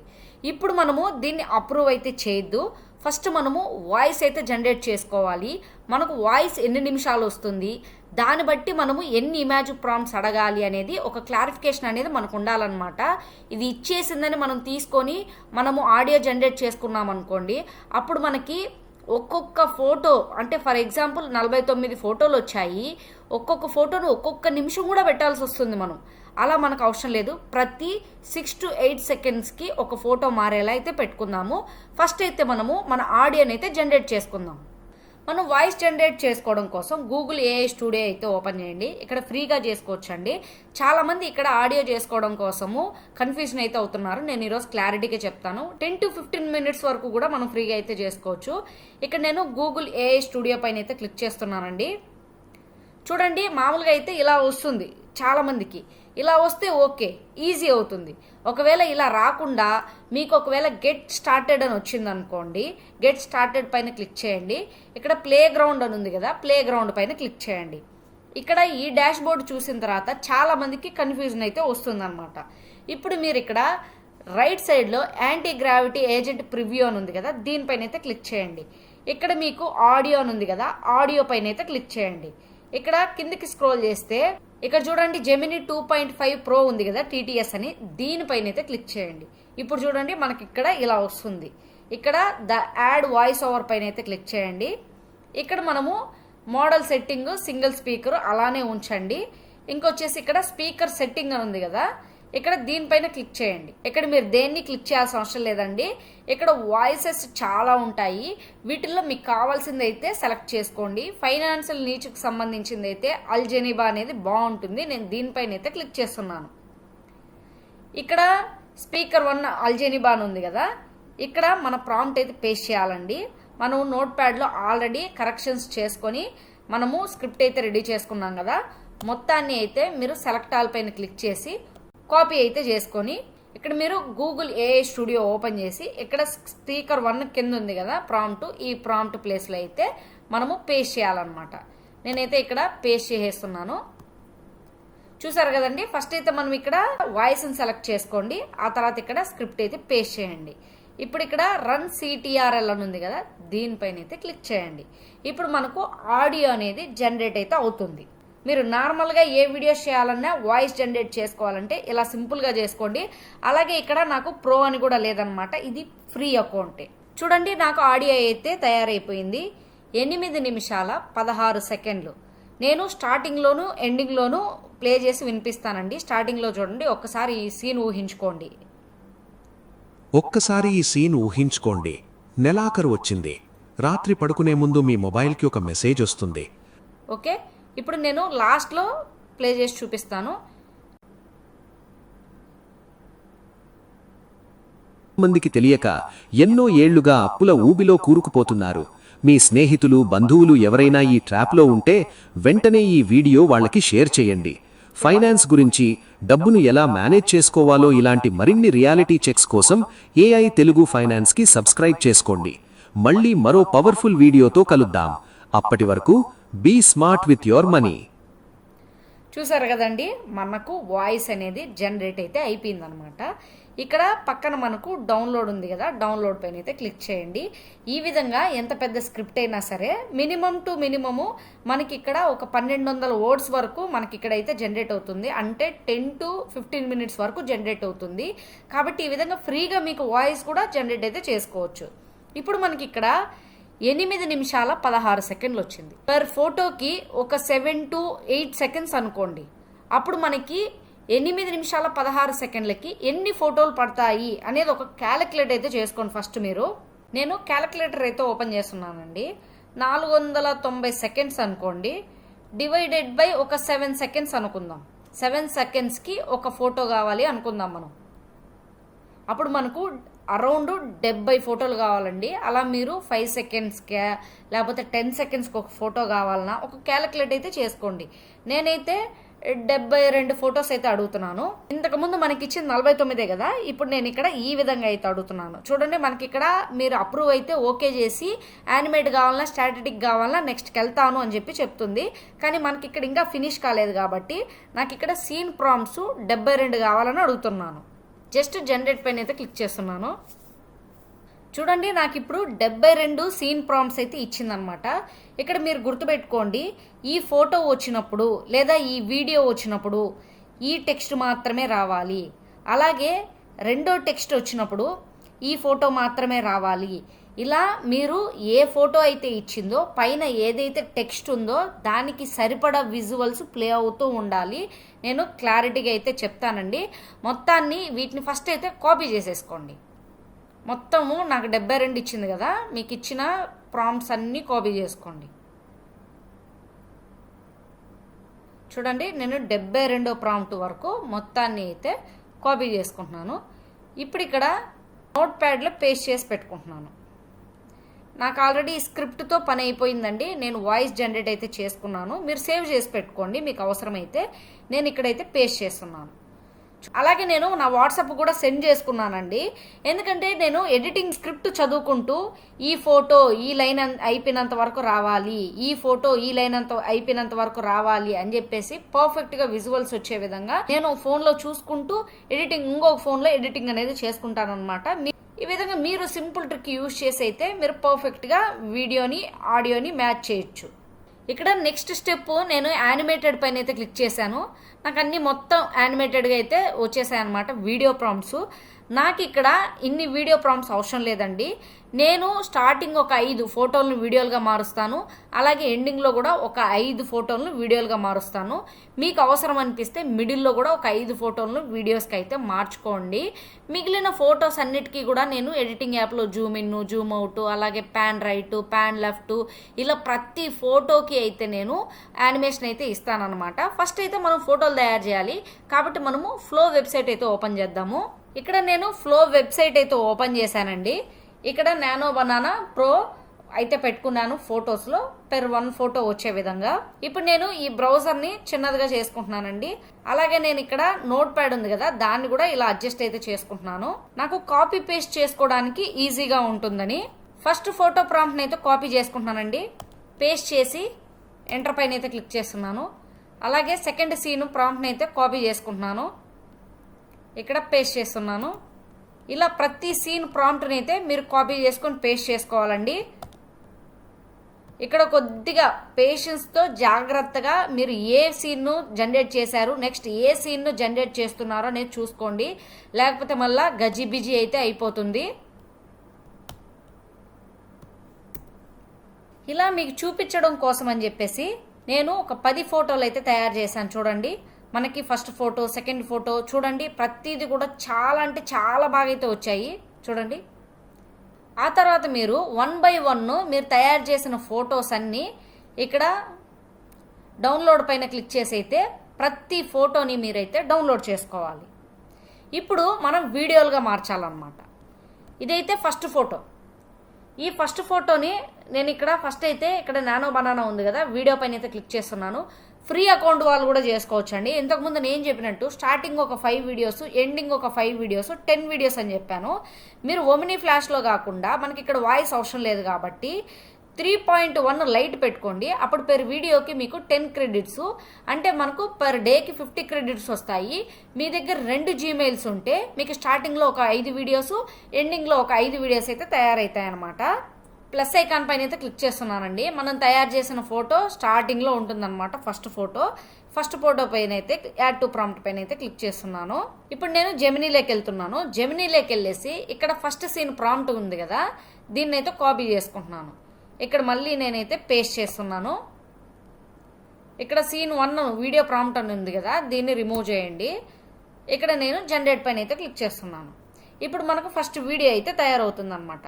ఇప్పుడు మనము దీన్ని అప్రూవ్ అయితే చేయొద్దు. ఫస్ట్ మనము వాయిస్ అయితే జనరేట్ చేసుకోవాలి. మనకు వాయిస్ ఎన్ని నిమిషాలు వస్తుంది, దాన్ని బట్టి మనము ఎన్ని ఇమేజ్ ప్రాంప్ట్స్ అడగాలి అనేది ఒక క్లారిఫికేషన్ అనేది మనకు ఉండాలన్నమాట. ఇది ఇచ్చేసిందని మనం తీసుకొని మనము ఆడియో జనరేట్ చేసుకున్నాం అనుకోండి, అప్పుడు మనకి ఒక్కొక్క ఫోటో అంటే ఫర్ ఎగ్జాంపుల్ 49 ఫోటోలు వచ్చాయి, ఒక్కొక్క ఫోటోను ఒక్కొక్క నిమిషం కూడా పెట్టాల్సి వస్తుంది. మనం అలా మనకు అవసరం లేదు. ప్రతి 6 to 8 secondsకి ఒక ఫోటో మారేలా అయితే పెట్టుకుందాము. ఫస్ట్ అయితే మనము మన ఆడియోని అయితే జనరేట్ చేసుకుందాం. మనం వాయిస్ జనరేట్ చేసుకోవడం కోసం గూగుల్ AI స్టూడియో అయితే ఓపెన్ చేయండి. ఇక్కడ ఫ్రీగా చేసుకోవచ్చండి. చాలామంది ఇక్కడ ఆడియో చేసుకోవడం కోసము కన్ఫ్యూజన్ అయితే అవుతున్నారు. నేను ఈరోజు క్లారిటీగా చెప్తాను. 10 to 15 minutes వరకు కూడా మనం ఫ్రీగా అయితే చేసుకోవచ్చు. ఇక్కడ నేను గూగుల్ AI స్టూడియో పైన అయితే క్లిక్ చేస్తున్నానండి. చూడండి మామూలుగా అయితే ఇలా వస్తుంది, చాలామందికి ఇలా వస్తే ఓకే ఈజీ అవుతుంది. ఒకవేళ ఇలా రాకుండా మీకు ఒకవేళ గెట్ స్టార్టెడ్ అని వచ్చింది అనుకోండి, గెట్ స్టార్టెడ్ పైన క్లిక్ చేయండి. ఇక్కడ ప్లే గ్రౌండ్ అని ఉంది కదా, ప్లే గ్రౌండ్ పైన క్లిక్ చేయండి. ఇక్కడ ఈ డాష్ బోర్డ్ చూసిన తర్వాత చాలా మందికి కన్ఫ్యూజన్ అయితే వస్తుంది అనమాట. ఇప్పుడు మీరు ఇక్కడ రైట్ సైడ్లో యాంటీ గ్రావిటీ ఏజెంట్ ప్రివ్యూ అని ఉంది కదా, దీనిపైన అయితే క్లిక్ చేయండి. ఇక్కడ మీకు ఆడియో అని ఉంది కదా, ఆడియో పైన అయితే క్లిక్ చేయండి. ఇక్కడ కిందికి స్క్రోల్ చేస్తే ఇక్కడ చూడండి జెమినీ 2.5 Pro ఉంది కదా TTS అని, దీనిపైన అయితే క్లిక్ చేయండి. ఇప్పుడు చూడండి మనకి ఇక్కడ ఇలా వస్తుంది. ఇక్కడ ద యాడ్ వాయిస్ ఓవర్ పైన అయితే క్లిక్ చేయండి. ఇక్కడ మనము మోడల్ సెట్టింగ్ సింగిల్ స్పీకర్ అలానే ఉంచండి. ఇంకొచ్చేసి ఇక్కడ స్పీకర్ సెట్టింగ్ అని ఉంది కదా, ఇక్కడ దీనిపైన క్లిక్ చేయండి. ఇక్కడ మీరు దేన్ని క్లిక్ చేయాల్సిన అవసరం లేదండి. ఇక్కడ వాయిసెస్ చాలా ఉంటాయి, వీటిల్లో మీకు కావాల్సింది అయితే సెలెక్ట్ చేసుకోండి. ఫైనాన్షియల్ నీడ్స్కి సంబంధించింది అయితే అల్జెనిబా అనేది బాగుంటుంది. నేను దీనిపైన అయితే క్లిక్ చేస్తున్నాను. ఇక్కడ స్పీకర్ 1 అల్జెనిబా అని ఉంది కదా, ఇక్కడ మన ప్రాంప్ట్ అయితే పేస్ట్ చేయాలండి. మనం నోట్ ప్యాడ్లో ఆల్రెడీ కరెక్షన్స్ చేసుకొని మనము స్క్రిప్ట్ అయితే రెడీ చేసుకున్నాం కదా, మొత్తాన్ని అయితే మీరు సెలెక్ట్ ఆల్ పైన క్లిక్ చేసి కాపీ అయితే చేసుకొని ఇక్కడ మీరు గూగుల్ ఏఐ స్టూడియో ఓపెన్ చేసి ఇక్కడ స్పీకర్ 1 కింద ఉంది కదా ప్రాంప్ట్, ఈ ప్రాంప్ట్ ప్లేస్లో అయితే మనము పేస్ట్ చేయాలన్నమాట. నేనైతే ఇక్కడ పేస్ట్ చేసేస్తున్నాను. చూసారు కదండి, ఫస్ట్ అయితే మనం ఇక్కడ వాయిస్ని సెలెక్ట్ చేసుకోండి, ఆ తర్వాత ఇక్కడ స్క్రిప్ట్ అయితే పేస్ట్ చేయండి. ఇప్పుడు ఇక్కడ రన్ CTRL అని ఉంది కదా, దీనిపైన అయితే క్లిక్ చేయండి. ఇప్పుడు మనకు ఆడియో అనేది జనరేట్ అయితే అవుతుంది. మీరు నార్మల్గా ఏ వీడియోస్ చేయాలన్నా వాయిస్ జనరేట్ చేసుకోవాలంటే ఇలా సింపుల్గా చేసుకోండి. అలాగే ఇక్కడ నాకు ప్రో అని కూడా లేదనమాట, ఇది ఫ్రీ అకౌంటే. చూడండి, నాకు ఆడియో అయితే తయారైపోయింది. 8 నిమిషాల 16 సెకండ్లు. నేను స్టార్టింగ్లోను ఎండింగ్లోను ప్లే చేసి వినిపిస్తానండి. స్టార్టింగ్లో చూడండి, ఒక్కసారి ఈ సీన్ ఊహించుకోండి. ఒక్కసారి ఈ సీన్ ఊహించుకోండి. నెలాఖరు వచ్చింది. రాత్రి పడుకునే ముందు మీ మొబైల్కి ఒక మెసేజ్ వస్తుంది. ఓకే, ఇప్పుడు నేను లాస్ట్లో ప్లే చేసి చూపిస్తాను. మందికి తెలియక ఎన్నో ఏళ్లుగా అప్పుల ఊబిలో కూరుకుపోతున్నారు. మీ స్నేహితులు, బంధువులు ఎవరైనా ఈ ట్రాప్లో ఉంటే వెంటనే ఈ వీడియో వాళ్ళకి షేర్ చేయండి. ఫైనాన్స్ గురించి, డబ్బును ఎలా మేనేజ్ చేసుకోవాలో ఇలాంటి మరిన్ని రియాలిటీ చెక్స్ కోసం ఏఐ తెలుగు ఫైనాన్స్కి సబ్స్క్రైబ్ చేసుకోండి. మళ్ళీ మరో పవర్ఫుల్ వీడియోతో కలుద్దాం. అప్పటి వరకు be smart with your money. చూసారు కదండి, మనకు వాయిస్ అనేది జనరేట్ అయితే అయిపోయిందనమాట. ఇక్కడ పక్కన మనకు డౌన్లోడ్ ఉంది కదా, డౌన్లోడ్ పైన అయితే క్లిక్ చేయండి. ఈ విధంగా ఎంత పెద్ద స్క్రిప్ట్ అయినా సరే మినిమం టు మినిమము మనకి ఇక్కడ ఒక 1200 వర్డ్స్ వరకు మనకి ఇక్కడ అయితే జనరేట్ అవుతుంది. అంటే 10 to 15 మినిట్స్ వరకు జనరేట్ అవుతుంది. కాబట్టి ఈ విధంగా ఫ్రీగా మీకు వాయిస్ కూడా జనరేట్ అయితే చేసుకోవచ్చు. ఇప్పుడు మనకి ఇక్కడ 8 నిమిషాల 16 సెకండ్లు వచ్చింది. పర్ ఫోటోకి ఒక 7 to 8 సెకండ్స్ అనుకోండి. అప్పుడు మనకి 8 నిమిషాల 16 సెకండ్లకి ఎన్ని ఫోటోలు పడతాయి అనేది ఒక క్యాలిక్యులేట్ అయితే చేసుకోండి ఫస్ట్ మీరు. నేను క్యాలిక్యులేటర్ అయితే ఓపెన్ చేస్తున్నానండి. 490 సెకండ్స్ అనుకోండి, డివైడెడ్ బై ఒక 7 సెకండ్స్ అనుకుందాం. 7 సెకండ్స్కి ఒక ఫోటో కావాలి అనుకుందాం మనం. అప్పుడు మనకు అరౌండ్ 70 ఫోటోలు కావాలండి. అలా మీరు 5 సెకండ్స్కే లేకపోతే 10 సెకండ్స్కి ఒక ఫోటో కావాలన్నా ఒక క్యాలిక్యులేట్ అయితే చేసుకోండి. నేనైతే 72 ఫొటోస్ అయితే అడుగుతున్నాను. ఇంతకుముందు మనకి ఇచ్చింది 49 కదా, ఇప్పుడు నేను ఇక్కడ ఈ విధంగా అయితే అడుగుతున్నాను. చూడండి, మనకి ఇక్కడ మీరు అప్రూవ్ అయితే ఓకే చేసి యానిమేట్ కావాలన్నా స్టాటిక్ కావాలన్నా నెక్స్ట్కి వెళ్తాను అని చెప్పి చెప్తుంది. కానీ మనకి ఇక్కడ ఇంకా ఫినిష్ కాలేదు కాబట్టి నాకు ఇక్కడ సీన్ ప్రాంప్ట్స్ 72 కావాలని అడుగుతున్నాను. జస్ట్ జనరేట్ పైన అయితే క్లిక్ చేస్తున్నాను. చూడండి, నాకు ఇప్పుడు 72 సీన్ ప్రాంప్ట్స్ అయితే ఇచ్చిందనమాట. ఇక్కడ మీరు గుర్తుపెట్టుకోండి, ఈ ఫోటో వచ్చినప్పుడు లేదా ఈ వీడియో వచ్చినప్పుడు ఈ టెక్స్ట్ మాత్రమే రావాలి. అలాగే రెండో టెక్స్ట్ వచ్చినప్పుడు ఈ ఫోటో మాత్రమే రావాలి. ఇలా మీరు ఏ ఫోటో అయితే ఇచ్చిందో పైన ఏదైతే టెక్స్ట్ ఉందో దానికి సరిపడా విజువల్స్ ప్లే అవుతూ ఉండాలి. నేను క్లారిటీగా అయితే చెప్తానండి. మొత్తాన్ని వీటిని ఫస్ట్ అయితే కాపీ చేసేసుకోండి. మొత్తము నాకు 72 ఇచ్చింది కదా, మీకు ఇచ్చిన ప్రాంప్ట్స్ అన్నీ కాపీ చేసుకోండి. చూడండి, నేను 72వ ప్రాంప్ట్ వరకు మొత్తాన్ని అయితే కాపీ చేసుకుంటున్నాను. ఇప్పుడు ఇక్కడ నోట్ ప్యాడ్లో పేస్ట్ చేసి పెట్టుకుంటున్నాను. నాకు ఆల్రెడీ స్క్రిప్ట్తో పని అయిపోయిందండి. నేను వాయిస్ జనరేట్ అయితే చేసుకున్నాను. మీరు సేవ్ చేసి పెట్టుకోండి మీకు అవసరమైతే. నేను ఇక్కడైతే పేస్ట్ చేస్తున్నాను. అలాగే నేను నా వాట్సాప్ కూడా సెండ్ చేసుకున్నానండి. ఎందుకంటే నేను ఎడిటింగ్ స్క్రిప్ట్ చదువుకుంటూ ఈ ఫోటో ఈ లైన్ అయిపోయినంత వరకు రావాలి, ఈ ఫోటో ఈ లైన్ అయిపోయినంత వరకు రావాలి అని చెప్పేసి పర్ఫెక్ట్గా విజువల్స్ వచ్చే విధంగా నేను ఫోన్లో చూసుకుంటూ ఎడిటింగ్, ఇంకొక ఫోన్లో ఎడిటింగ్ అనేది చేసుకుంటాను అనమాట. ఈ విధంగా మీరు సింపుల్ ట్రిక్ యూజ్ చేసి అయితే మీరు పర్ఫెక్ట్గా వీడియోని ఆడియోని మ్యాచ్ చేయొచ్చు. ఇక్కడ నెక్స్ట్ స్టెప్ నేను యానిమేటెడ్ పైన అయితే క్లిక్ చేశాను. నాకు అన్ని మొత్తం యానిమేటెడ్గా అయితే వచ్చేసాయి అనమాట వీడియో ప్రాంప్ట్స్. నాకు ఇక్కడ ఇన్ని వీడియో ప్రాంప్ట్స్ అవసరం లేదండి. నేను స్టార్టింగ్ ఒక 5 ఫోటోలను వీడియోలుగా మారుస్తాను. అలాగే ఎండింగ్లో కూడా ఒక 5 ఫోటోలను వీడియోలుగా మారుస్తాను. మీకు అవసరం అనిపిస్తే మిడిల్లో కూడా ఒక 5 ఫోటోలను వీడియోస్కి అయితే మార్చుకోండి. మిగిలిన ఫొటోస్ అన్నిటికీ కూడా నేను ఎడిటింగ్ యాప్లో జూమ్ ఇన్, జూమ్ అవుట్, అలాగే ప్యాన్ రైట్, ప్యాన్ లెఫ్ట్, ఇలా ప్రతి ఫోటోకి అయితే నేను యానిమేషన్ అయితే ఇస్తానన్నమాట. ఫస్ట్ అయితే మనం ఫోటోలు తయారు చేయాలి కాబట్టి మనము ఫ్లో వెబ్సైట్ అయితే ఓపెన్ చేద్దాము. ఇక్కడ నేను ఫ్లో వెబ్సైట్ అయితే ఓపెన్ చేశానండి. ఇక్కడ నానో బనానా ప్రో అయితే పెట్టుకున్నాను ఫొటోస్లో పెర్ 1 ఫోటో వచ్చే విధంగా. ఇప్పుడు నేను ఈ బ్రౌజర్ని చిన్నదిగా చేసుకుంటున్నానండి. అలాగే నేను ఇక్కడ నోట్ ప్యాడ్ ఉంది కదా, దాన్ని కూడా ఇలా అడ్జస్ట్ అయితే చేసుకుంటున్నాను. నాకు కాపీ పేస్ట్ చేసుకోవడానికి ఈజీగా ఉంటుందని ఫస్ట్ ఫోటో ప్రాంప్ట్ని అయితే కాపీ చేసుకుంటున్నానండి. పేస్ట్ చేసి ఎంటర్ పైన అయితే క్లిక్ చేస్తున్నాను. అలాగే సెకండ్ సీన్ ప్రాంప్ట్ని అయితే కాపీ చేసుకుంటున్నాను. ఇక్కడ పేస్ట్ చేస్తున్నాను. ఇలా ప్రతి సీన్ ప్రాంప్ట్ని అయితే మీరు కాపీ చేసుకొని పేస్ట్ చేసుకోవాలండి. ఇక్కడ కొద్దిగా పేషెన్స్తో జాగ్రత్తగా మీరు ఏ సీన్ను జనరేట్ చేశారు, నెక్స్ట్ ఏ సీన్ను జనరేట్ చేస్తున్నారో అనేది చూసుకోండి. లేకపోతే మళ్ళీ గజిబిజి అయితే అయిపోతుంది. ఇలా మీకు చూపించడం కోసం అని చెప్పేసి నేను ఒక 10 ఫోటోలు అయితే తయారు చేశాను. చూడండి, మనకి ఫస్ట్ ఫోటో, సెకండ్ ఫోటో చూడండి, ప్రతిదీ కూడా చాలా అంటే చాలా బాగా అయితే వచ్చాయి. చూడండి, ఆ తర్వాత మీరు 1 by 1 మీరు తయారు చేసిన ఫొటోస్ అన్నీ ఇక్కడ డౌన్లోడ్ పైన క్లిక్ చేసి అయితే ప్రతి ఫోటోని మీరైతే డౌన్లోడ్ చేసుకోవాలి. ఇప్పుడు మనం వీడియోలుగా మార్చాలన్నమాట. ఇదైతే ఫస్ట్ ఫోటో. ఈ ఫస్ట్ ఫోటోని నేను ఇక్కడ ఫస్ట్ అయితే ఇక్కడ నానో బనానా ఉంది కదా, వీడియో పైన అయితే క్లిక్ చేస్తున్నాను. ఫ్రీ అకౌంట్ వాళ్ళు కూడా చేసుకోవచ్చు అండి. ఇంతకుముందు నేను చెప్పినట్టు స్టార్టింగ్ ఒక 5 వీడియోస్, ఎండింగ్ ఒక 5 వీడియోస్, 10 వీడియోస్ అని చెప్పాను. మీరు ఒమినీ ఫ్లాష్లో కాకుండా మనకి ఇక్కడ వాయిస్ అవసరం లేదు కాబట్టి 3.1 లైట్ పెట్టుకోండి. అప్పుడు పెర్ వీడియోకి మీకు 10 క్రెడిట్స్, అంటే మనకు పర్ డేకి 50 క్రెడిట్స్ వస్తాయి. మీ దగ్గర 2 జీమెయిల్స్ ఉంటే మీకు స్టార్టింగ్లో ఒక 5 వీడియోస్, ఎండింగ్లో ఒక 5 వీడియోస్ అయితే తయారవుతాయి అన్నమాట. ప్లస్ ఐకాన్ పైన అయితే క్లిక్ చేస్తున్నానండి. మనం తయారు చేసిన ఫోటో స్టార్టింగ్లో ఉంటుందన్నమాట. ఫస్ట్ ఫోటో పైన అయితే యాడ్ టు ప్రాంప్ట్ పైన అయితే క్లిక్ చేస్తున్నాను. ఇప్పుడు నేను జెమినీలోకి వెళ్తున్నాను. జెమినీలోకి వెళ్ళేసి ఇక్కడ ఫస్ట్ సీన్ ప్రాంప్ట్ ఉంది కదా, దీన్ని అయితే కాపీ చేసుకుంటున్నాను. ఇక్కడ మళ్ళీ నేనైతే పేస్ట్ చేస్తున్నాను. ఇక్కడ సీన్ 1 వీడియో ప్రాంప్ట్ అని ఉంది కదా, దీన్ని రిమూవ్ చేయండి. ఇక్కడ నేను జనరేట్ పైన అయితే క్లిక్ చేస్తున్నాను. ఇప్పుడు మనకు ఫస్ట్ వీడియో అయితే తయారవుతుంది అనమాట.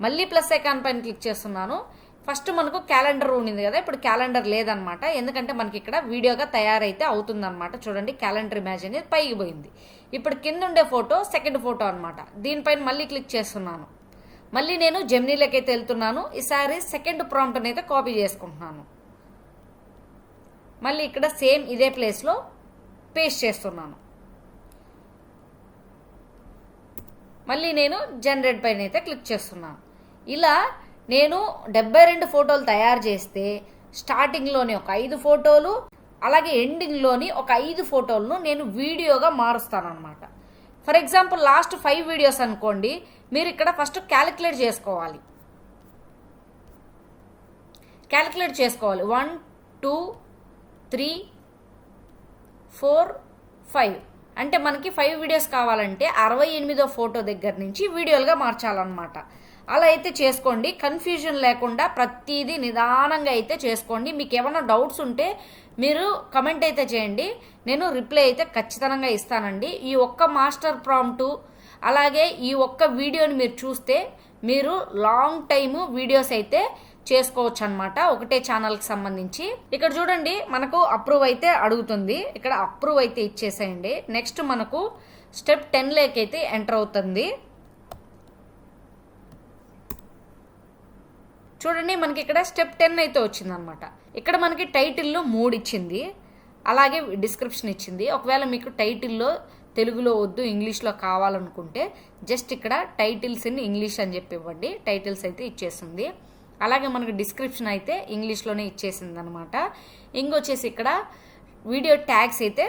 మళ్ళీ ప్లస్ ఐకాన్ పైన క్లిక్ చేస్తున్నాను. ఫస్ట్ మనకు క్యాలెండర్ ఉంది కదా, ఇప్పుడు క్యాలెండర్ లేదనమాట. ఎందుకంటే మనకి ఇక్కడ వీడియోగా తయారైతే అవుతుందన్నమాట. చూడండి, క్యాలెండర్ ఇమేజ్ అనేది పైకి పోయింది. ఇప్పుడు కింద ఉండే ఫోటో సెకండ్ ఫోటో అనమాట. దీనిపైన మళ్ళీ క్లిక్ చేస్తున్నాను. మళ్ళీ నేను జెమినీలోకి అయితే వెళ్తున్నాను. ఈసారి సెకండ్ ప్రాంప్ట్ని అయితే కాపీ చేసుకుంటున్నాను. మళ్ళీ ఇక్కడ సేమ్ ఇదే ప్లేస్లో పేస్ట్ చేస్తున్నాను. మళ్ళీ నేను జనరేట్ పైన అయితే క్లిక్ చేస్తున్నాను. ఇలా నేను 72 ఫోటోలు తయారు చేస్తే స్టార్టింగ్లోని ఒక 5 ఫోటోలు, అలాగే ఎండింగ్లోని ఒక 5 ఫోటోలను నేను వీడియోగా మారుస్తాను అనమాట. ఫర్ ఎగ్జాంపుల్ లాస్ట్ 5 వీడియోస్ అనుకోండి, మీరు ఇక్కడ ఫస్ట్ క్యాలిక్యులేట్ చేసుకోవాలి. 1 2 3 4 5 అంటే మనకి 5 వీడియోస్ కావాలంటే 68వ ఫోటో దగ్గర నుంచి వీడియోలుగా మార్చాలన్నమాట. అలా అయితే చేసుకోండి, కన్ఫ్యూజన్ లేకుండా ప్రతిదీ నిదానంగా అయితే చేసుకోండి. మీకు ఏమైనా డౌట్స్ ఉంటే మీరు కమెంట్ అయితే చేయండి, నేను రిప్లై అయితే ఖచ్చితంగా ఇస్తానండి. ఈ ఒక్క మాస్టర్ ప్రాంప్ట్ అలాగే ఈ ఒక్క వీడియోని మీరు చూస్తే మీరు లాంగ్ టైము వీడియోస్ అయితే చేసుకోవచ్చు అనమాట, ఒకటే ఛానల్కి సంబంధించి. ఇక్కడ చూడండి, మనకు అప్రూవ్ అయితే అడుగుతుంది. ఇక్కడ అప్రూవ్ అయితే ఇచ్చేసేయండి. నెక్స్ట్ మనకు స్టెప్ 10 లోకి అయితే ఎంటర్ అవుతుంది. చూడండి, మనకి ఇక్కడ స్టెప్ 10 అయితే వచ్చిందనమాట. ఇక్కడ మనకి టైటిల్లో 3 ఇచ్చింది, అలాగే డిస్క్రిప్షన్ ఇచ్చింది. ఒకవేళ మీకు టైటిల్లో తెలుగులో వద్దు, ఇంగ్లీష్లో కావాలనుకుంటే జస్ట్ ఇక్కడ టైటిల్స్ ఇన్ ఇంగ్లీష్ అని చెప్పి ఇవ్వండి. టైటిల్స్ అయితే ఇచ్చేస్తుంది. అలాగే మనకు డిస్క్రిప్షన్ అయితే ఇంగ్లీష్లోనే ఇచ్చేసింది అనమాట. ఇంకొచ్చేసి ఇక్కడ వీడియో ట్యాగ్స్ అయితే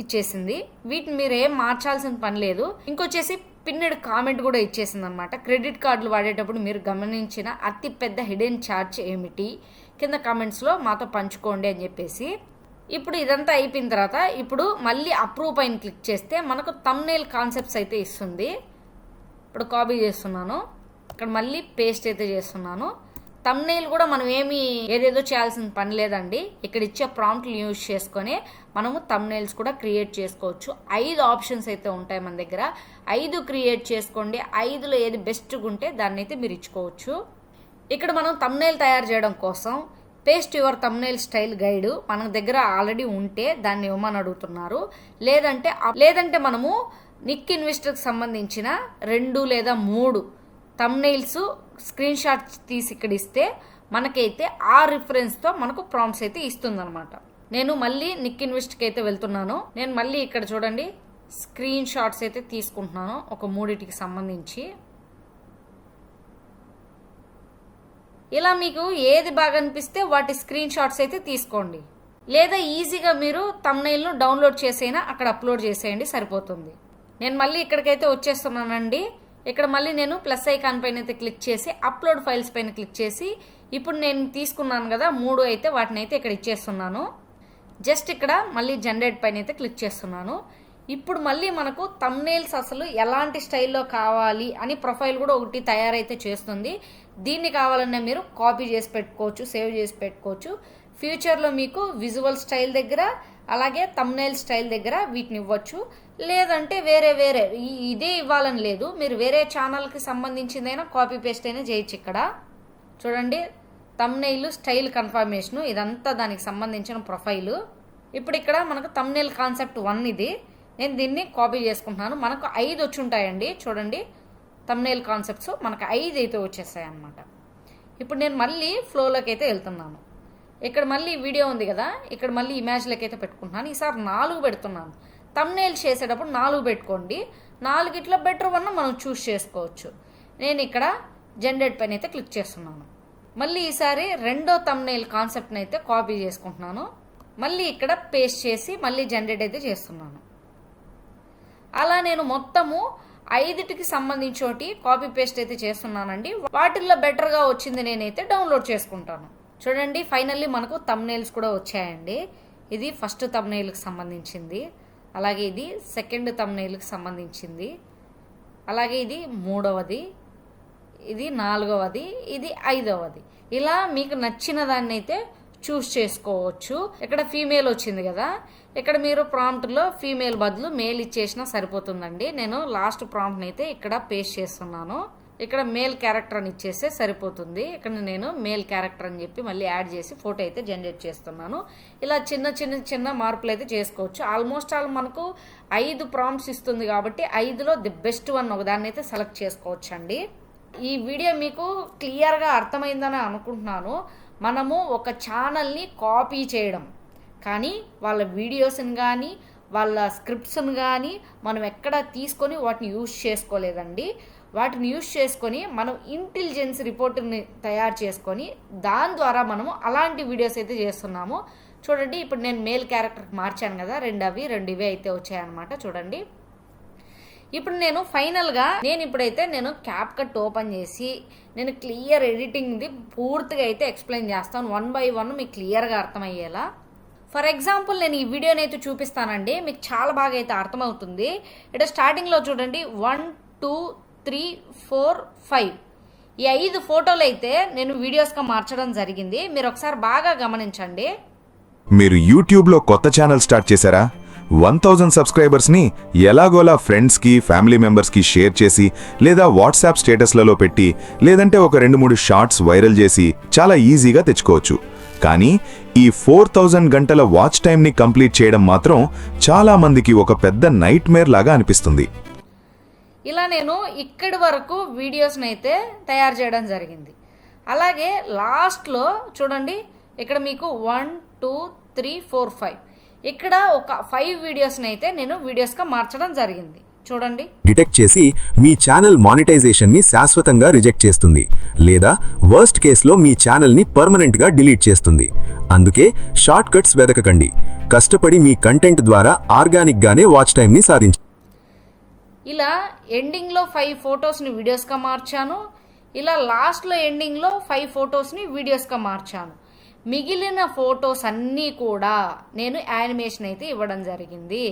ఇచ్చేసింది. వీటిని మీరు ఏం మార్చాల్సిన పని లేదు. ఇంకొచ్చేసి పిన్నెడ్ కామెంట్ కూడా ఇచ్చేసింది అనమాట. క్రెడిట్ కార్డులు వాడేటప్పుడు మీరు గమనించిన అతి పెద్ద హిడెన్ ఛార్జ్ ఏమిటి, కింద కామెంట్స్లో మాతో పంచుకోండి అని చెప్పేసి. ఇప్పుడు ఇదంతా అయిపోయిన తర్వాత ఇప్పుడు మళ్ళీ అప్రూవ్ పైన క్లిక్ చేస్తే మనకు థంబ్నెయిల్ కాన్సెప్ట్స్ అయితే ఇస్తుంది. ఇప్పుడు కాపీ చేస్తున్నాను, ఇక్కడ మళ్ళీ పేస్ట్ అయితే చేస్తున్నాను. థంబ్నెయిల్ కూడా మనం ఏదేదో చేయాల్సిన పని లేదండి. ఇక్కడ ఇచ్చే ప్రాంప్ట్లు యూజ్ చేసుకొని మనము థంబ్నెయిల్స్ కూడా క్రియేట్ చేసుకోవచ్చు. 5 ఆప్షన్స్ అయితే ఉంటాయి మన దగ్గర. 5 క్రియేట్ చేసుకోండి. 5లో ఏది బెస్ట్గా ఉంటే దాన్ని అయితే మీరు ఇచ్చుకోవచ్చు. ఇక్కడ మనం థంబ్నెయిల్ తయారు చేయడం కోసం paste your thumbnail style guide మన దగ్గర ఆల్రెడీ ఉంటే దాన్ని ఇవ్వమని అడుగుతున్నారు. లేదంటే మనము నిక్ ఇన్వెస్టర్కి సంబంధించిన 2 లేదా 3 థంబ్నెయిల్స్ స్క్రీన్ షాట్ తీసి ఇక్కడ ఇస్తే మనకైతే ఆ రిఫరెన్స్తో మనకు ప్రాంప్ట్స్ అయితే ఇస్తుందన్నమాట. నేను మళ్ళీ నిక్ ఇన్వెస్ట్కి అయితే వెళ్తున్నాను. నేను మళ్ళీ ఇక్కడ చూడండి స్క్రీన్ షాట్స్ అయితే తీసుకుంటున్నాను ఒక 3టికి సంబంధించి. ఇలా మీకు ఏది బాగా అనిపిస్తే వాటి స్క్రీన్ షాట్స్ అయితే తీసుకోండి. లేదా ఈజీగా మీరు థంబ్నెయిల్ను డౌన్లోడ్ చేసైనా అక్కడ అప్లోడ్ చేసేయండి, సరిపోతుంది. నేను మళ్ళీ ఇక్కడికైతే వచ్చేస్తున్నానండి. ఇక్కడ మళ్ళీ నేను ప్లస్ ఐకాన్ పైన అయితే క్లిక్ చేసి అప్లోడ్ ఫైల్స్ పైన క్లిక్ చేసి ఇప్పుడు నేను తీసుకున్నాను కదా 3 అయితే వాటిని అయితే ఇక్కడ ఇచ్చేస్తున్నాను. జస్ట్ ఇక్కడ మళ్ళీ జనరేట్ పైన అయితే క్లిక్ చేస్తున్నాను. ఇప్పుడు మళ్ళీ మనకు థంబ్నెయిల్స్ అసలు ఎలాంటి స్టైల్లో కావాలి అని ప్రొఫైల్ కూడా ఒకటి తయారైతే చేస్తుంది. దీన్ని కావాలన్నా మీరు కాపీ చేసి పెట్టుకోవచ్చు, సేవ్ చేసి పెట్టుకోవచ్చు. ఫ్యూచర్లో మీకు విజువల్ స్టైల్ దగ్గర అలాగే థంబ్నెయిల్ స్టైల్ దగ్గర వీటిని ఇవ్వచ్చు. లేదంటే వేరే ఇదే ఇవ్వాలని లేదు, మీరు వేరే ఛానల్కి సంబంధించిందైనా కాపీ పేస్ట్ అయినా చేయొచ్చు. ఇక్కడ చూడండి థంబ్నెయిల్ స్టైల్ కన్ఫర్మేషన్, ఇదంతా దానికి సంబంధించిన ప్రొఫైలు. ఇప్పుడు ఇక్కడ మనకు థంబ్నెయిల్ కాన్సెప్ట్ 1 ఇది. నేను దీన్ని కాపీ చేసుకుంటున్నాను. మనకు 5 వచ్చి ఉంటాయండి. చూడండి థంబ్నెయిల్ కాన్సెప్ట్స్ మనకు 5 అయితే వచ్చేస్తాయి అన్నమాట. ఇప్పుడు నేను మళ్ళీ ఫ్లోలోకి అయితే వెళ్తున్నాను. ఇక్కడ మళ్ళీ వీడియో ఉంది కదా, ఇక్కడ మళ్ళీ ఇమేజ్లకి అయితే పెట్టుకుంటున్నాను. ఈసారి 4 పెడుతున్నాను. థంబ్నెయిల్ చేసేటప్పుడు 4 పెట్టుకోండి. 4 బెటర్ వన్ మనం చూస్ చేసుకోవచ్చు. నేను ఇక్కడ జనరేట్ పైన అయితే క్లిక్ చేస్తున్నాను. మళ్ళీ ఈసారి 2వ థంబ్నెయిల్ కాన్సెప్ట్ని అయితే కాపీ చేసుకుంటున్నాను. మళ్ళీ ఇక్కడ పేస్ట్ చేసి మళ్ళీ జనరేట్ అయితే చేస్తున్నాను. అలా నేను మొత్తము 5టికి సంబంధించి కాపీ పేస్ట్ అయితే చేస్తున్నానండి. వాటిల్లో బెటర్గా వచ్చింది నేనైతే డౌన్లోడ్ చేసుకుంటాను. చూడండి ఫైనల్లీ మనకు థంబ్నెయిల్స్ కూడా వచ్చాయండి. ఇది ఫస్ట్ థంబ్నెయిల్కి సంబంధించింది, అలాగే ఇది సెకండ్ థంబ్నెయిల్కి సంబంధించింది, అలాగే ఇది 3వది, ఇది 4వది, ఇది 5వది. ఇలా మీకు నచ్చిన దాన్ని అయితే చూస్ చేసుకోవచ్చు. ఇక్కడ ఫీమేల్ వచ్చింది కదా, ఇక్కడ మీరు ప్రాంప్ట్లో ఫీమేల్ బదులు మేల్ ఇచ్చేసినా సరిపోతుందండి. నేను లాస్ట్ ప్రాంప్ట్ని అయితే ఇక్కడ పేస్ట్ చేస్తున్నాను. ఇక్కడ మేల్ క్యారెక్టర్ అని ఇచ్చేస్తే సరిపోతుంది. ఇక్కడ నేను మేల్ క్యారెక్టర్ అని చెప్పి మళ్ళీ యాడ్ చేసి ఫోటో అయితే జనరేట్ చేస్తున్నాను. ఇలా చిన్న మార్పులు అయితే చేసుకోవచ్చు. ఆల్మోస్ట్ ఆల్ మనకు 5 ప్రాంప్ట్స్ ఇస్తుంది కాబట్టి 5లో ది బెస్ట్ వన్ ఒకదాన్ని అయితే సెలెక్ట్ చేసుకోవచ్చు అండి. ఈ వీడియో మీకు క్లియర్గా అర్థమైందని అనుకుంటున్నాను. మనము ఒక ఛానల్ని కాపీ చేయడం కానీ వాళ్ళ వీడియోస్ని కానీ వాళ్ళ స్క్రిప్ట్స్ని కానీ మనం ఎక్కడ తీసుకొని వాటిని యూజ్ చేసుకోలేదండి. వాటిని యూజ్ చేసుకొని మనం ఇంటెలిజెన్స్ రిపోర్ట్ని తయారు చేసుకొని దాని ద్వారా మనము అలాంటి వీడియోస్ అయితే చేస్తున్నాము. చూడండి ఇప్పుడు నేను మేల్ క్యారెక్టర్కి మార్చాను కదా, 2 ఇవే అయితే వచ్చాయన్నమాట. చూడండి ఇప్పుడు నేను ఫైనల్గా నేను క్యాప్కట్ ఓపెన్ చేసి నేను క్లియర్ ఎడిటింగ్ది పూర్తిగా అయితే ఎక్స్ప్లెయిన్ చేస్తాను. 1 by 1 మీకు క్లియర్గా అర్థమయ్యేలా. ఫర్ ఎగ్జాంపుల్ నేను ఈ వీడియోని అయితే చూపిస్తానండి, మీకు చాలా బాగా అయితే అర్థమవుతుంది. ఇక్కడ స్టార్టింగ్లో చూడండి 1 2 3 4 5 ఈ 5 ఫోటోలు అయితే నేను వీడియోస్గా మార్చడం జరిగింది. మీరు ఒకసారి బాగా గమనించండి. మీరు యూట్యూబ్లో కొత్త ఛానల్ స్టార్ట్ చేశారా? 1000 సబ్స్క్రైబర్స్ని ఎలాగోలా ఫ్రెండ్స్కి ఫ్యామిలీ మెంబర్స్కి షేర్ చేసి లేదా వాట్సాప్ స్టేటస్లలో పెట్టి లేదంటే ఒక 2-3 షార్ట్స్ వైరల్ చేసి చాలా ఈజీగా తెచ్చుకోవచ్చు. కానీ ఈ 4000 గంటల వాచ్ టైంని కంప్లీట్ చేయడం మాత్రం చాలా మందికి ఒక పెద్ద నైట్ మేర్ లాగా అనిపిస్తుంది. ఇలా నేను ఇక్కడి వరకు వీడియోస్ని అయితే తయారు చేయడం జరిగింది. అలాగే లాస్ట్లో చూడండి ఇక్కడ మీకు 1 2 3 4 5 ఇక్కడ ఒక 5 వీడియోస్ని అయితే నేను వీడియోస్గా మార్చడం జరిగింది. చూడండి డిటెక్ట్ చేసి మీ ఛానల్ మానిటైజేషన్ని శాశ్వతంగా రిజెక్ట్ చేస్తుంది లేదా వర్స్ట్ కేసులో మీ ఛానల్ని పర్మనెంట్గా డిలీట్ చేస్తుంది. అందుకే షార్ట్ కట్స్ వెతకకండి. కష్టపడి మీ కంటెంట్ ద్వారా ఆర్గానిక్గానే వాచ్ టైంని సాధించండి. ఇలా ఎండింగ్లో 5 ఫొటోస్ని వీడియోస్గా మార్చాను. ఇలా లాస్ట్లో ఎండింగ్లో 5 ఫొటోస్ని వీడియోస్గా మార్చాను. మిగిలిన ఫొటోస్ అన్నీ కూడా నేను యానిమేషన్ అయితే ఇవ్వడం జరిగింది.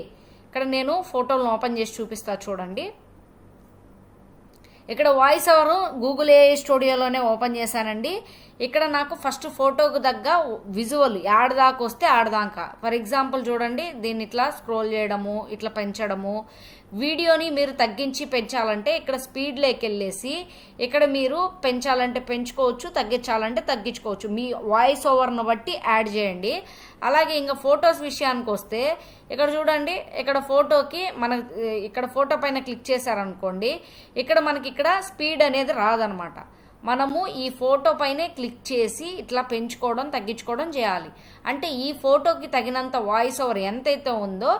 ఇక్కడ నేను ఫోటోలను ఓపెన్ చేసి చూపిస్తా చూడండి. ఇక్కడ వాయిస్ ఓవర్ గూగుల్ AI స్టూడియోలోనే ఓపెన్ చేశానండి. ఇక్కడ నాకు ఫస్ట్ ఫోటోకు తగ్గ విజువల్ యాడ్ దాకా వస్తే ఆడదాకా. ఫర్ ఎగ్జాంపుల్ చూడండి, దీన్ని ఇట్లా స్క్రోల్ చేయడము, ఇట్లా పెంచడము. వీడియోని మీరు తగ్గించి పెంచాలంటే ఇక్కడ స్పీడ్లోకి వెళ్ళేసి ఇక్కడ మీరు పెంచాలంటే పెంచుకోవచ్చు, తగ్గించాలంటే తగ్గించుకోవచ్చు. మీ వాయిస్ ఓవర్ను బట్టి యాడ్ చేయండి. అలాగే ఇంకా ఫొటోస్ విషయానికి వస్తే ఇక్కడ చూడండి, ఇక్కడ ఫోటోకి మన ఇక్కడ ఫోటో పైన క్లిక్ చేశారనుకోండి, ఇక్కడ మనకి ఇక్కడ స్పీడ్ అనేది రాదనమాట. మనము ఈ ఫోటో పైనే క్లిక్ చేసి ఇట్లా పెంచుకోవడం తగ్గించుకోవడం చేయాలి. అంటే ఈ ఫోటోకి తగినంత వాయిస్ ఓవర్ ఎంతైతే ఉందో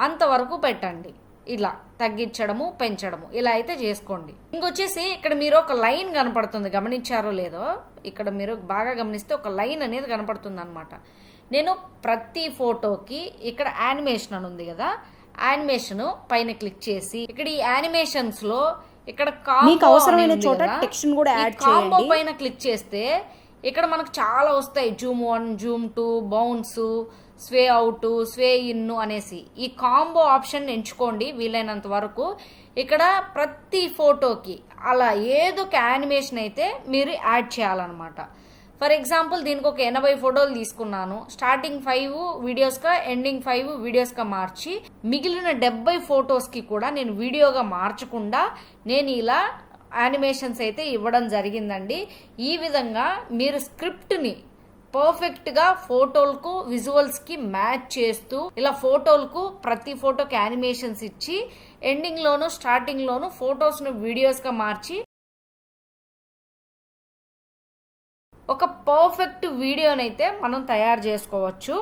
అంతవరకు పెట్టండి. ఇలా తగ్గించడము పెంచడము ఇలా అయితే చేసుకోండి. ఇంకొచ్చేసి ఇక్కడ మీరు ఒక లైన్ కనపడుతుంది, గమనించారో లేదో, ఇక్కడ మీరు బాగా గమనిస్తే ఒక లైన్ అనేది కనపడుతుంది అనమాట. నేను ప్రతి ఫోటోకి ఇక్కడ యానిమేషన్ అని ఉంది కదా, యానిమేషన్ పైన క్లిక్ చేసి ఇక్కడ ఈ యానిమేషన్స్ లో ఇక్కడ మీకు అవసరమైన చోట టెక్స్ట్ కూడా యాడ్ కాంబో చేయండి. పైన క్లిక్ చేస్తే ఇక్కడ మనకు చాలా వస్తాయి. Zoom 1, zoom 2, bounce, sway out, sway in అనేసి ఈ కాంబో ఆప్షన్ ఎంచుకోండి వీలైనంత వరకు. ఇక్కడ ప్రతి ఫోటోకి అలా ఏదో ఒక యానిమేషన్ అయితే మీరు యాడ్ చేయాలన్నమాట. ఫర్ ఎగ్జాంపుల్ దీనికి ఒక 80 ఫోటోలు తీసుకున్నాను. స్టార్టింగ్ 5 వీడియోస్గా ఎండింగ్ 5 వీడియోస్గా మార్చి మిగిలిన 70 ఫొటోస్కి కూడా నేను వీడియోగా మార్చకుండా నేను ఇలా యానిమేషన్స్ అయితే ఇవ్వడం జరిగిందండి. ఈ విధంగా మీరు స్క్రిప్ట్ని పర్ఫెక్ట్గా ఫోటోలకు విజువల్స్కి మ్యాచ్ చేస్తూ ఇలా ఫోటోలకు ప్రతి ఫోటోకి యానిమేషన్స్ ఇచ్చి ఎండింగ్లోను స్టార్టింగ్లోను ఫొటోస్ను వీడియోస్గా మార్చి ఒక పర్ఫెక్ట్ వీడియోనైతే మనం తయారు చేసుకోవచ్చు.